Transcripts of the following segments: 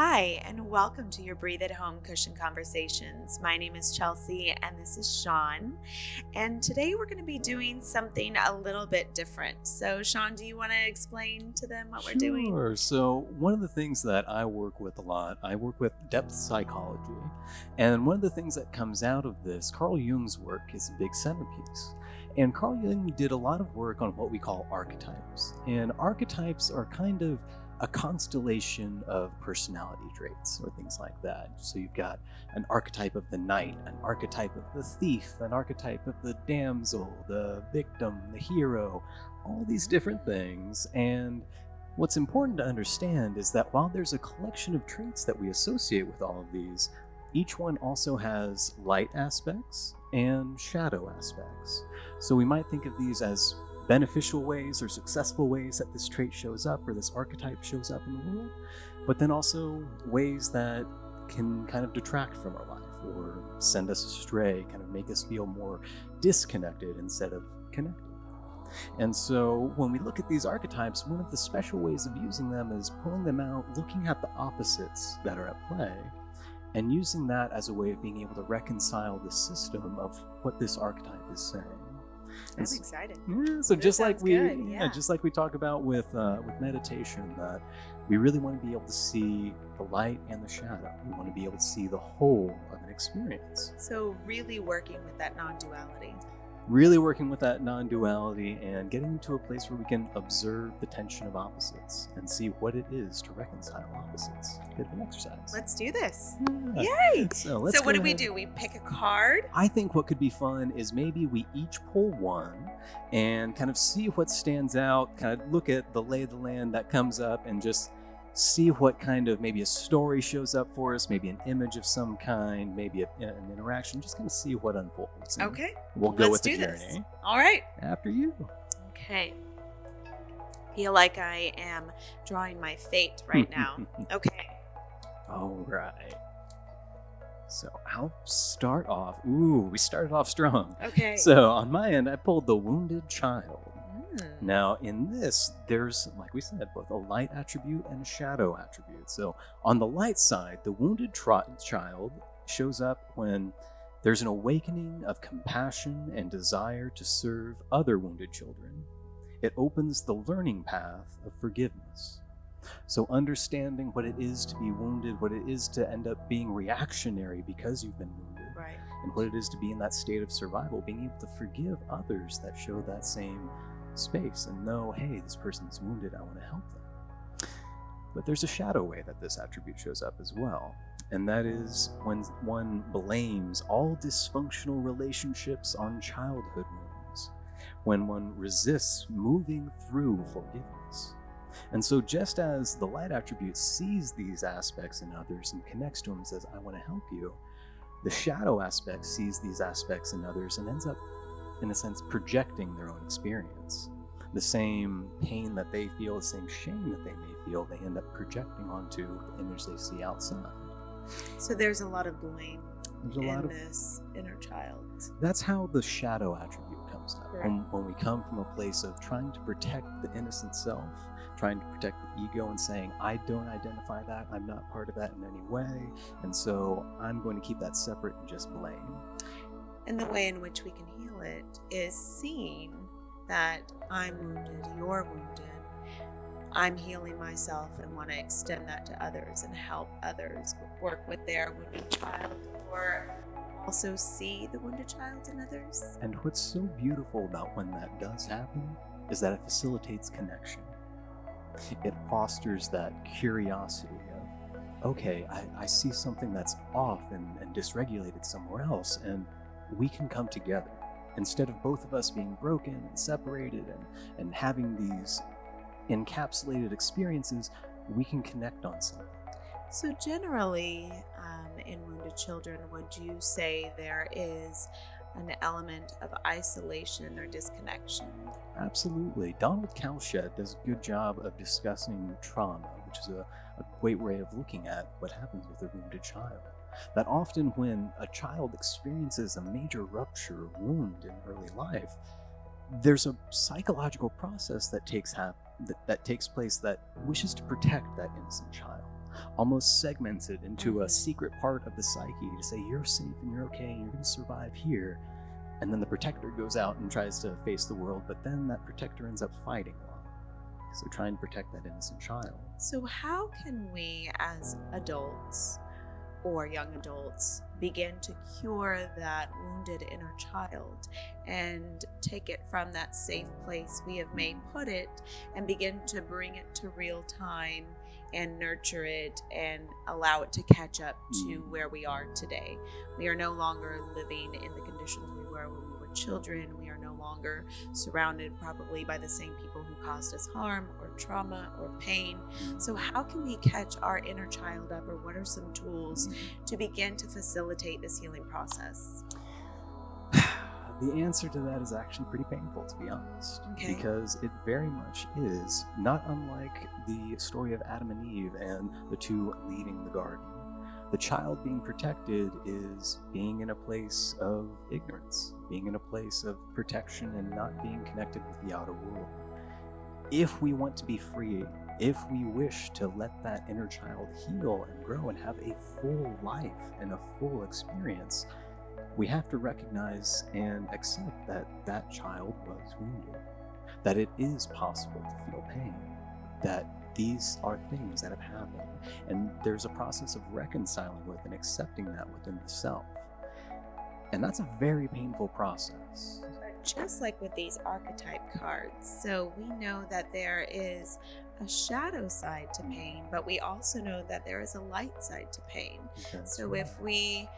Hi, and welcome to your Breathe at Home Cushion Conversations. My name is Chelsea, and this is Sean. And today we're going to be doing something a little bit different. So, Sean, do you want to explain to them what we're doing? Sure. So one of the things that I work with a lot, I work with depth psychology. And one of the things that comes out of this, Carl Jung's work is a big centerpiece. And Carl Jung did a lot of work on what we call archetypes. And archetypes are kind of a constellation of personality traits or things like that. So you've got an archetype of the knight, an archetype of the thief, an archetype of the damsel, the victim, the hero, all these different things. And what's important to understand is that while there's a collection of traits that we associate with all of these, each one also has light aspects and shadow aspects. So we might think of these as beneficial ways or successful ways that this trait shows up or this archetype shows up in the world, but then also ways that can kind of detract from our life or send us astray, kind of make us feel more disconnected instead of connected. And so when we look at these archetypes, one of the special ways of using them is pulling them out, looking at the opposites that are at play, and using that as a way of being able to reconcile the system of what this archetype is saying. I'm excited. Yeah, so This just like sounds we, good, yeah, just like we talk about with meditation, that we really want to be able to see the light and the shadow. We want to be able to see the whole of an experience. So, really working with that non-duality. Really working with that non-duality and getting into a place where we can observe the tension of opposites and see what it is to reconcile opposites. Bit of an exercise. Let's do this. Yeah. Yay! So What do we ahead. do? We pick a card. I think what could be fun is maybe we each pull one and kind of see what stands out, kind of look at the lay of the land that comes up and just see what kind of maybe a story shows up for us, maybe an image of some kind, maybe an interaction, just kind of see what unfolds. And Okay. we'll go Let's with the do journey. this. All right. After you. Okay. Feel like I am drawing my fate right now. Okay. All right. So I'll start off. Ooh, we started off strong. Okay. So on my end, I pulled the wounded child. Mm. Now, in this, there's, like we said, both a light attribute and a shadow attribute. So, on the light side, the wounded child shows up when there's an awakening of compassion and desire to serve other wounded children. It opens the learning path of forgiveness. So, understanding what it is to be wounded, what it is to end up being reactionary because you've been wounded, Right. and what it is to be in that state of survival, being able to forgive others that show that same space and know, hey, this person's wounded, I want to help them. But there's a shadow way that this attribute shows up as well, and that is when one blames all dysfunctional relationships on childhood wounds, when one resists moving through forgiveness. And so just as the light attribute sees these aspects in others and connects to them and says, I want to help you, the shadow aspect sees these aspects in others and ends up, in a sense, projecting their own experience. The same pain that they feel, the same shame that they may feel, they end up projecting onto the image they see outside. So there's a lot of blame There's a in lot of this inner child. That's how the shadow attribute comes up. Right. When we come from a place of trying to protect the innocent self, trying to protect the ego and saying, I don't identify that, I'm not part of that in any way, and so I'm going to keep that separate and just blame. And the way in which we can heal it is seeing that I'm wounded, you're wounded. I'm healing myself and want to extend that to others and help others work with their wounded child, or also see the wounded child in others. And what's so beautiful about when that does happen is that it facilitates connection. It fosters that curiosity of, okay, I see something that's off and dysregulated somewhere else, and we can come together. Instead of both of us being broken and separated and having these encapsulated experiences, we can connect on something. So generally, in wounded children, would you say there is an element of isolation or disconnection? Absolutely. Donald Cowshed does a good job of discussing trauma, which is a great way of looking at what happens with a wounded child. That often when a child experiences a major rupture or wound in early life, there's a psychological process that takes place that wishes to protect that innocent child. almost segment it into a secret part of the psyche to say you're safe and you're okay and you're going to survive here. And then the protector goes out and tries to face the world, but then that protector ends up fighting a lot. So trying to protect that innocent child. So how can we as adults or young adults begin to cure that wounded inner child and take it from that safe place we have made put it and begin to bring it to real time and nurture it and allow it to catch up to where we are today? We are no longer living in the conditions we were when we were children. We are no longer surrounded probably by the same people who caused us harm or trauma or pain. So how can we catch our inner child up, or what are some tools to begin to facilitate this healing process? The answer to that is actually pretty painful, to be honest, because it very much is not unlike the story of Adam and Eve and the two leaving the garden. The child being protected is being in a place of ignorance, being in a place of protection and not being connected with the outer world. If we want to be free, if we wish to let that inner child heal and grow and have a full life and a full experience, we have to recognize and accept that that child was wounded, that it is possible to feel pain, that these are things that have happened, and there's a process of reconciling with and accepting that within the self. And that's a very painful process. Just like with these archetype cards, so we know that there is a shadow side to pain, but we also know that there is a light side to pain. So if we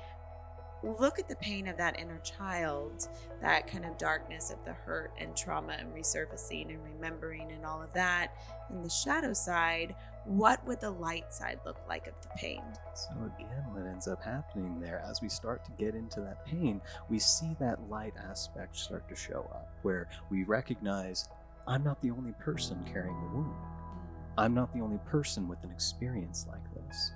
look at the pain of that inner child, that kind of darkness of the hurt and trauma and resurfacing and remembering and all of that, and the shadow side, what would the light side look like of the pain? So again, what ends up happening there, as we start to get into that pain, we see that light aspect start to show up, where we recognize, I'm not the only person carrying the wound. I'm not the only person with an experience like this.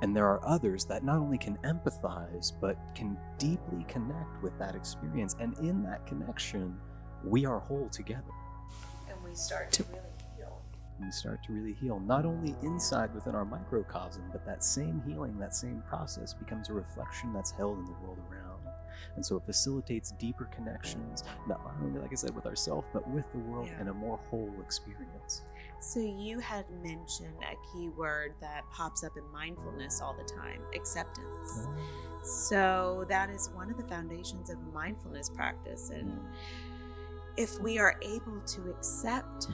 And there are others that not only can empathize, but can deeply connect with that experience. And in that connection, we are whole together. And we start to really heal. We start to really heal, not only inside within our microcosm, but that same healing, that same process becomes a reflection that's held in the world around. And so it facilitates deeper connections, not only, like I said, with ourselves, but with the world and a more whole experience. So you had mentioned a key word that pops up in mindfulness all the time, acceptance. So that is one of the foundations of mindfulness practice. And if we are able to accept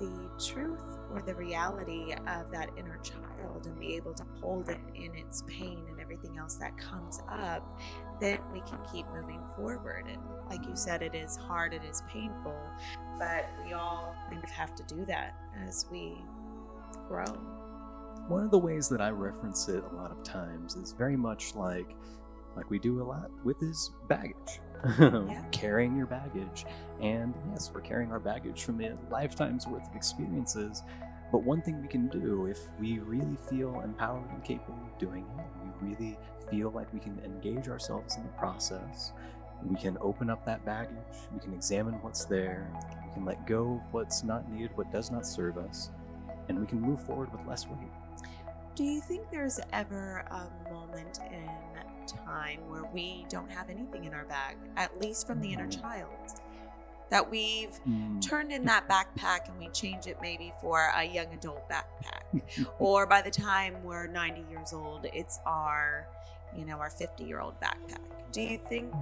the truth or the reality of that inner child and be able to hold it in its pain and everything else that comes up, then we can keep moving forward. And like you said, it is hard, it is painful, but we all kind of have to do that as we grow. One of the ways that I reference it a lot of times is very much like we do a lot with is baggage. Carrying your baggage. And yes, we're carrying our baggage from a lifetime's worth of experiences. But one thing we can do, if we really feel empowered and capable of doing it, we really feel like we can engage ourselves in the process, we can open up that baggage, we can examine what's there, we can let go of what's not needed, what does not serve us, and we can move forward with less weight. Do you think there's ever a moment in time where we don't have anything in our bag, at least from the inner child? That we've turned in that backpack and we change it maybe for a young adult backpack. Or by the time we're 90 years old, it's our 50-year-old backpack. Do you think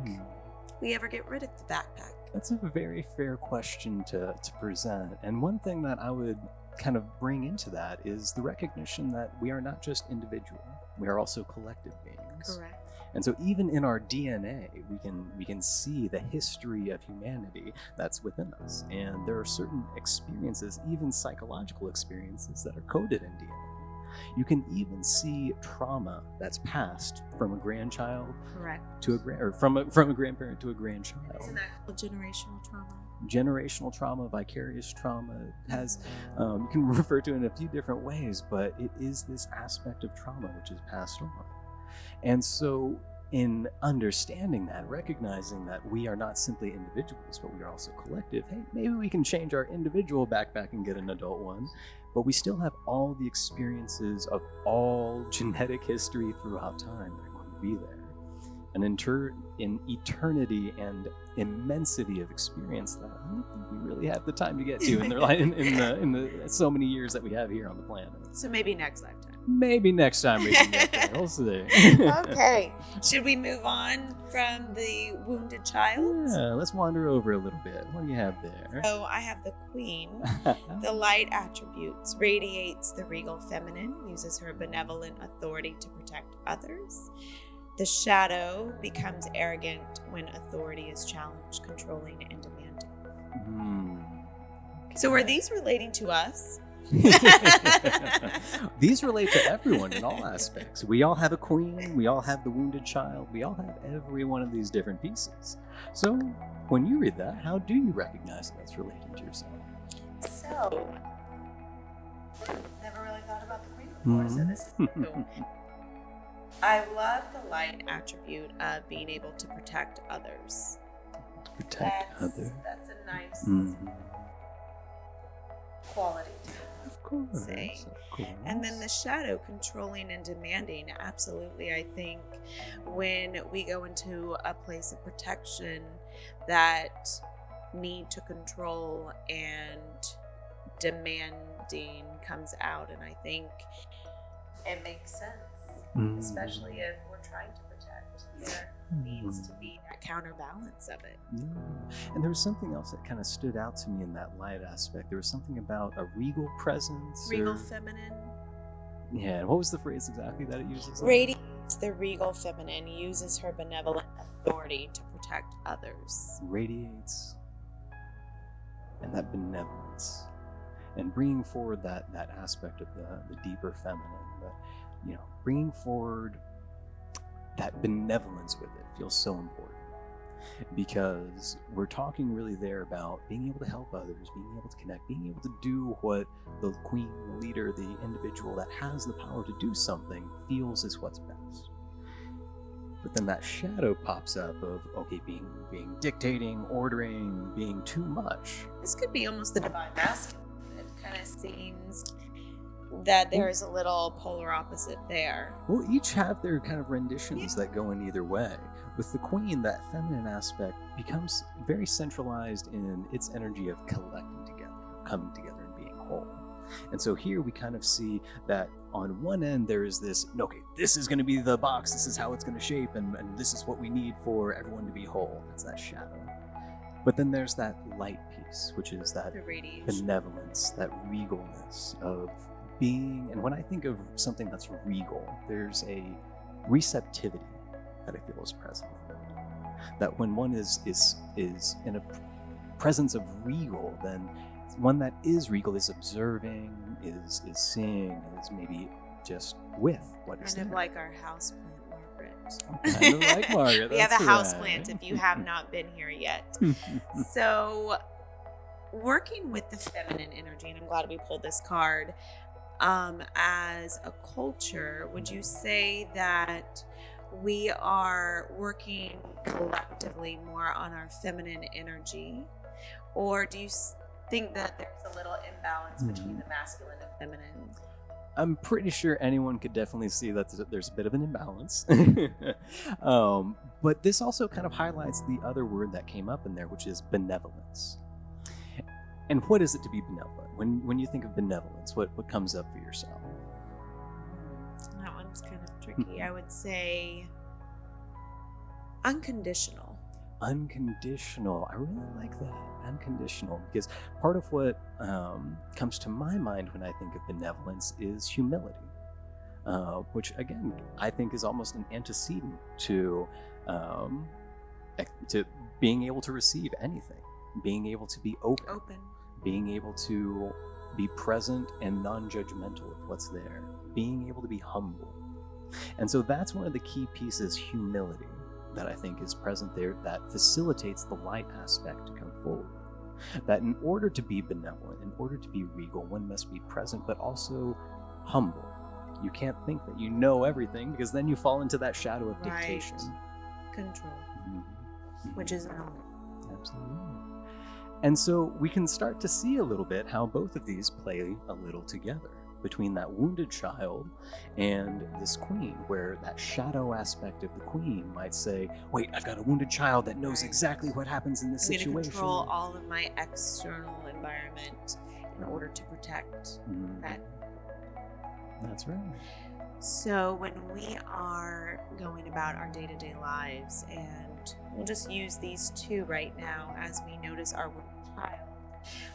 we ever get rid of the backpack? That's a very fair question to present. And one thing that I would kind of bring into that is the recognition that we are not just individual, we are also collective beings. Correct. And so even in our DNA, we can see the history of humanity that's within us. And there are certain experiences, even psychological experiences, that are coded in DNA. You can even see trauma that's passed from a grandchild to from a grandparent to a grandchild. Isn't that called generational trauma? Generational trauma, vicarious trauma has you can refer to it in a few different ways, but it is this aspect of trauma which is passed on. And so in understanding that, recognizing that we are not simply individuals, but we are also collective, hey, maybe we can change our individual backpack and get an adult one. but we still have all the experiences of all genetic history throughout time that are going to be there. And in eternity and immensity of experience that I don't think we really have the time to get to in the so many years that we have here on the planet. So maybe next lifetime. Maybe next time we can get there. We'll see. Okay. Should we move on from the wounded child? Yeah, let's wander over a little bit. What do you have there? So I have the queen. The light attributes: radiates the regal feminine, uses her benevolent authority to protect others. The shadow becomes arrogant when authority is challenged, controlling and demanding. So are these relating to us? These relate to everyone in all aspects. We all have a queen, we all have the wounded child, we all have every one of these different pieces. So when you read that, how do you recognize that that's relating to yourself? So, never really thought about the queen before, so this is new. I love the light attribute of being able to protect others. Protect others. That's a nice quality. Of course. Say. And then the shadow, controlling and demanding. Absolutely. I think when we go into a place of protection, that need to control and demanding comes out. And I think it makes sense, especially if we're trying to protect. There needs to be that counterbalance of it. Yeah. And there was something else that kind of stood out to me in that light aspect. There was something about a regal presence. Regal feminine. Yeah, and what was the phrase exactly that it uses? Radiates the regal feminine, uses her benevolent authority to protect others. Radiates. And that benevolence. And bringing forward that aspect of the deeper feminine. Bringing forward that benevolence with it feels so important, because we're talking really there about being able to help others, being able to connect, being able to do what the queen, the leader, the individual that has the power to do something feels is what's best. But then that shadow pops up of, okay, being dictating, ordering, being too much. This could be almost the divine masculine. It kind of seems that there is a little polar opposite there. Well, each have their kind of renditions that go in either way. With the queen, that feminine aspect becomes very centralized in its energy of collecting together, coming together and being whole. And so here we kind of see that on one end there is this, okay, this is going to be the box, this is how it's going to shape, and this is what we need for everyone to be whole. It's that shadow. But then there's that light piece, which is that benevolence, that regalness of being. And when I think of something that's regal, there's a receptivity that I feel is present. That when one is in a presence of regal, then one that is regal is observing, is seeing, is maybe just with what is there. Kind of like our houseplant, Margaret. Kind of like Margaret. We have a right. houseplant if you have not been here yet. So, working with the feminine energy, and I'm glad we pulled this card, as a culture, would you say that we are working collectively more on our feminine energy? Or do you think that there's a little imbalance between the masculine and feminine? I'm pretty sure anyone could definitely see that there's a bit of an imbalance. But this also kind of highlights the other word that came up in there, which is benevolence. And what is it to be benevolent? When you think of benevolence, what comes up for yourself? That one's kind of tricky. I would say unconditional. Unconditional. I really like that. Unconditional. Because part of what comes to my mind when I think of benevolence is humility. Which, again, I think is almost an antecedent to being able to receive anything. Being able to be open. Being able to be present and non-judgmental with what's there. Being able to be humble. And so that's one of the key pieces, humility, that I think is present there, that facilitates the light aspect to come forward. That in order to be benevolent, in order to be regal, one must be present, but also humble. You can't think that you know everything, because then you fall into that shadow of dictation. Control. Which is an element. Absolutely. And so we can start to see a little bit how both of these play a little together between that wounded child and this queen, where that shadow aspect of the queen might say, wait, I've got a wounded child that knows Right. exactly what happens in this I'm going to situation. control all of my external environment in order to protect that. That's right. So when we are going about our day-to-day lives, and we'll just use these two right now as we notice our wounded child,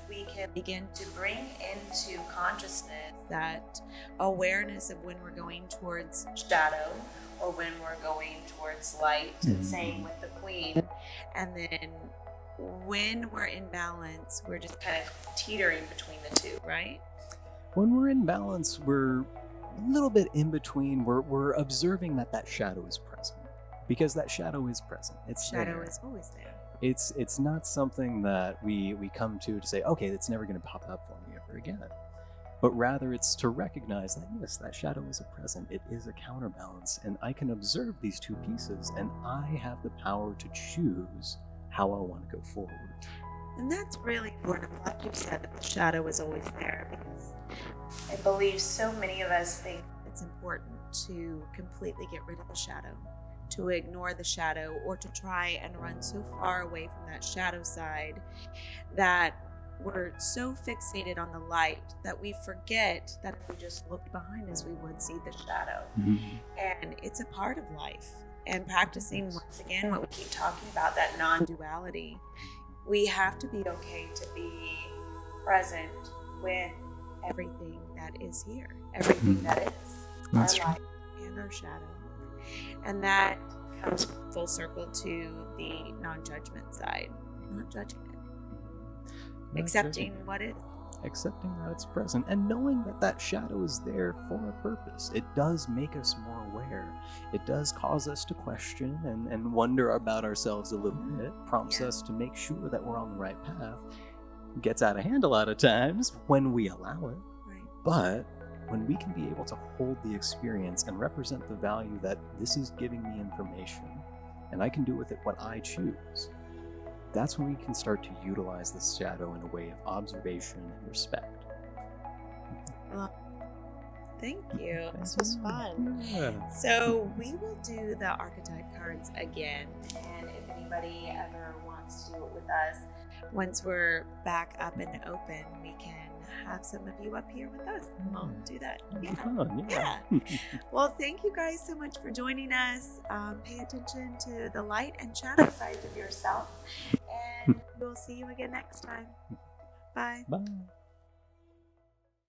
we can begin to bring into consciousness that awareness of when we're going towards shadow or when we're going towards light, and same with the queen. And then when we're in balance, we're just kind of teetering between the two, right? When we're in balance, we're a little bit in between. We're observing that shadow is present, because that shadow is present. It's Shadow there. is always there. It's not something that we come to say, okay, it's never going to pop up for me ever again. But rather it's to recognize that, yes, that shadow is a present. It is a counterbalance, and I can observe these two pieces, and I have the power to choose how I want to go forward. And that's really important. Like you said, that the shadow is always there, because I believe so many of us think it's important to completely get rid of the shadow, to ignore the shadow, or to try and run so far away from that shadow side that we're so fixated on the light that we forget that if we just looked behind us, we would see the shadow. And it's a part of life. And practicing, once again, what we keep talking about, that non-duality, we have to be okay to be present with everything that is here, everything that is, That's our light and our shadow. And that comes full circle to the non-judgment side, not judging it, accepting what is. Accepting that it's present, and knowing that shadow is there for a purpose. It does make us more aware. It does cause us to question and wonder about ourselves a little bit, prompts us to make sure that we're on the right path. Gets out of hand a lot of times when we allow it. Right. But when we can be able to hold the experience and represent the value that this is giving me information, and I can do with it what I choose, that's when we can start to utilize the shadow in a way of observation and respect. Well, thank you. This was fun. Yeah. So we will do the archetype cards again. And if anybody ever wants to do it with us, once we're back up and open, we can have some of you up here with us. We'll do that. Yeah. Fun, yeah. Well, thank you guys so much for joining us. Pay attention to the light and shadow sides of yourself. And we'll see you again next time. Bye. Bye.